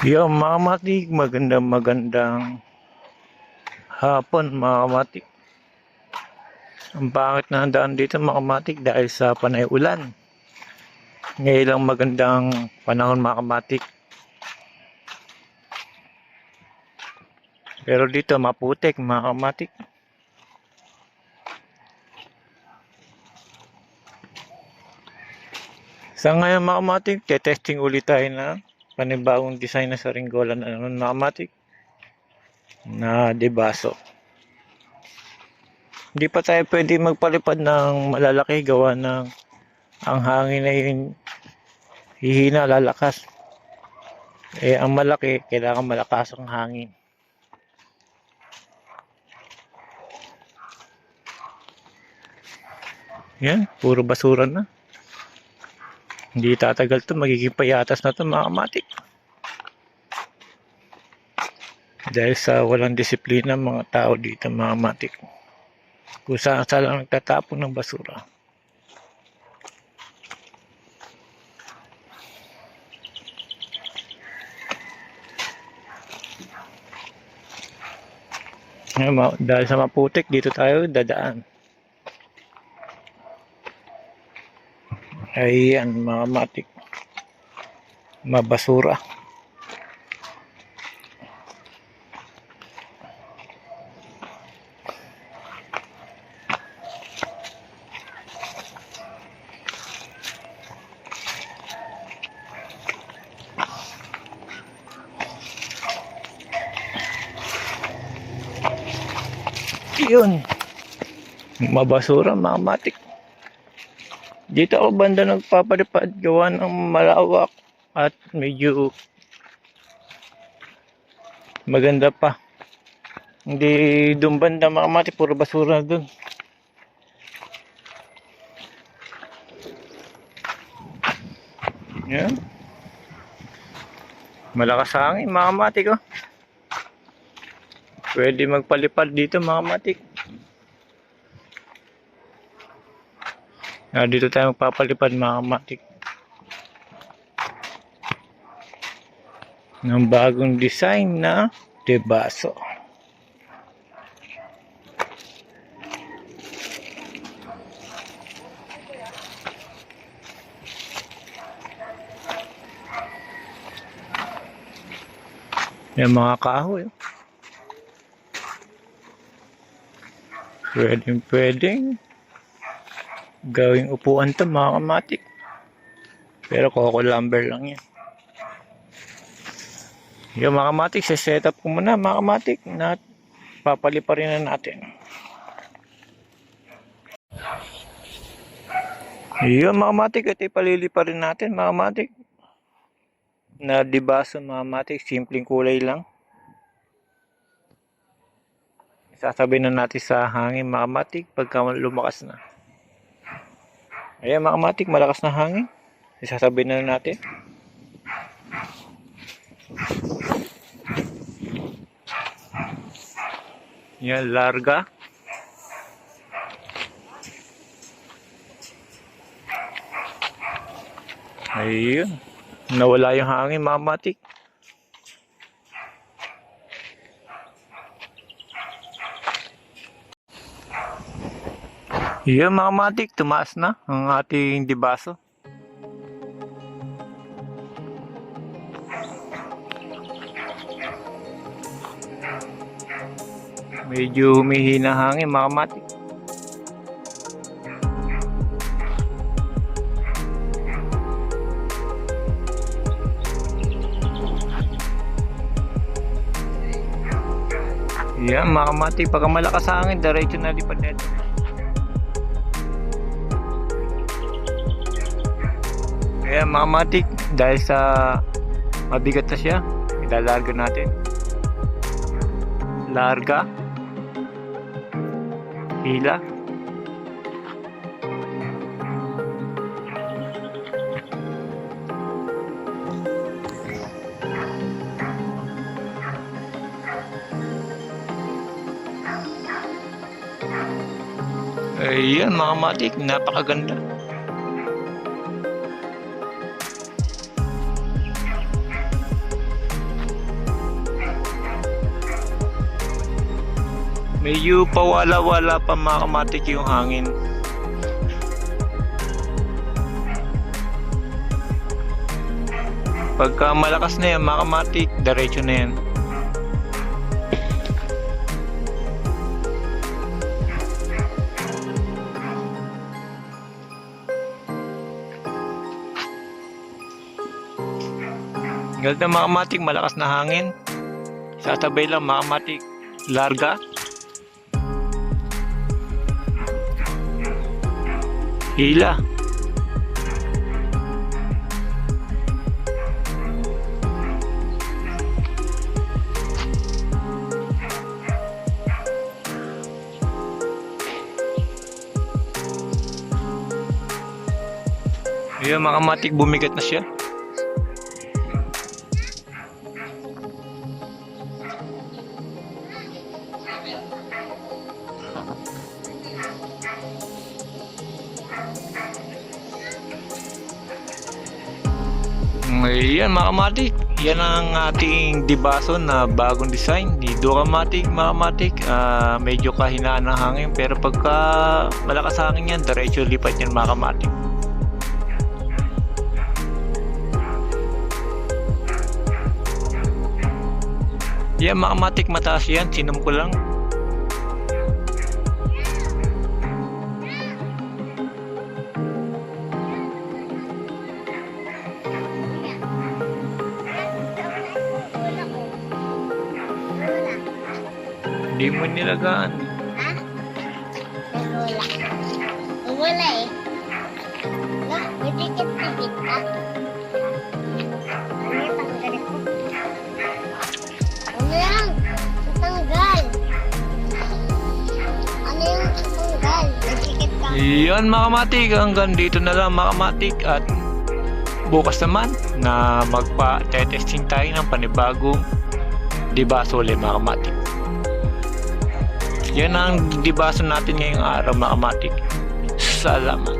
Yo, mga kamatik, magandang hapon mga kamatik. Ang pangit na ang daan dito mga kamatik dahil sa panay ulan. Ngayon lang magandang panahon mga kamatik. Pero dito maputik mga kamatik. Sa ngayon mga kamatik, testing ulit tayo na panibagong design na saringgola na naman mga kamatik na debaso. Hindi pa tayo pwede magpalipad ng malalaki gawa ng ang hangin na yun hihina, lalakas. Ang malaki, kailangan malakas ang hangin. Yan, puro basura na. Hindi tatagal to, magiging payatas na to mga kamatik. Dahil sa walang disiplina mga tao dito mga kamatik. Kung saan saan lang nagtatapon ng basura. Dahil sa maputik, dito tayo dadaan. Ayan mga kamatik. Mabasura. Yun. Mabasura mga kamatik. Dito ako banda nagpapalipad gawa ng malawak at medyo maganda pa. Hindi doon banda mga kamatik, puro basura na doon. Yan. Malakas ang hangin mga kamatik oh. Pwede magpalipad dito mga kamatik. Dito tayo magpapalipad mga kamatik ng bagong design na debaso. Yung mga kahoy. Pwedeng gawing upuan to mga kamatik. Pero coco lumber lang yan. Yung mga kamatik, set up ko muna mga kamatik na papaliparin na natin. Yung mga kamatik, ito ipaliliparin natin mga kamatik. Na debaso mga kamatik, simpleng kulay lang. Sasabihin na natin sa hangin mga kamatik pagka lumakas na. Ayan mga kamatik, malakas na hangin. Isasabihin na natin. Yan, larga. Ayun. Nawala yung hangin mga kamatik. Yan mga kamatik, tumaas na ang ating debaso. Medyo humihina hangin mga kamatik. Yan mga kamatik, pagka malakas hangin, diretso na lipad nito. Ayan mga kamatik, dahil sa mabigat na siya, ilalarga natin. Larga. Hila. Ayan mga kamatik, napakaganda. Medyo pawala-wala pa mga kamatik yung hangin. Pagka malakas na yan mga kamatik, diretso na yan. Ganito mga kamatik, malakas na hangin. Sasabay lang mga kamatik, larga. Hila. Ayan mga kamatik, bumigat na siya. Ayan mga kamatik, yan ang ating dibaso na bagong design ni Ducamatic mga kamatik. Medyo kahinaan ng hangin pero pagka malakas hangin yan, diretso lipat yan mga kamatik. Yan mga kamatik, mataas yan, sinom ko lang. Hindi mo nilagaan. Ha? Wala eh. Wala, may dikit-dikit ka. Ano yung tanggalin ko? Ano yan? Tanggal. Ano yung tanggal? May dikit ka. Yan mga kamatik, hanggang dito na lang mga kamatik. At bukas naman na magpa-testing tayo ng panibagong dibaso ulit mga kamatik. Yan ang dibaso natin ngayong araw mga kamatik. Salamat.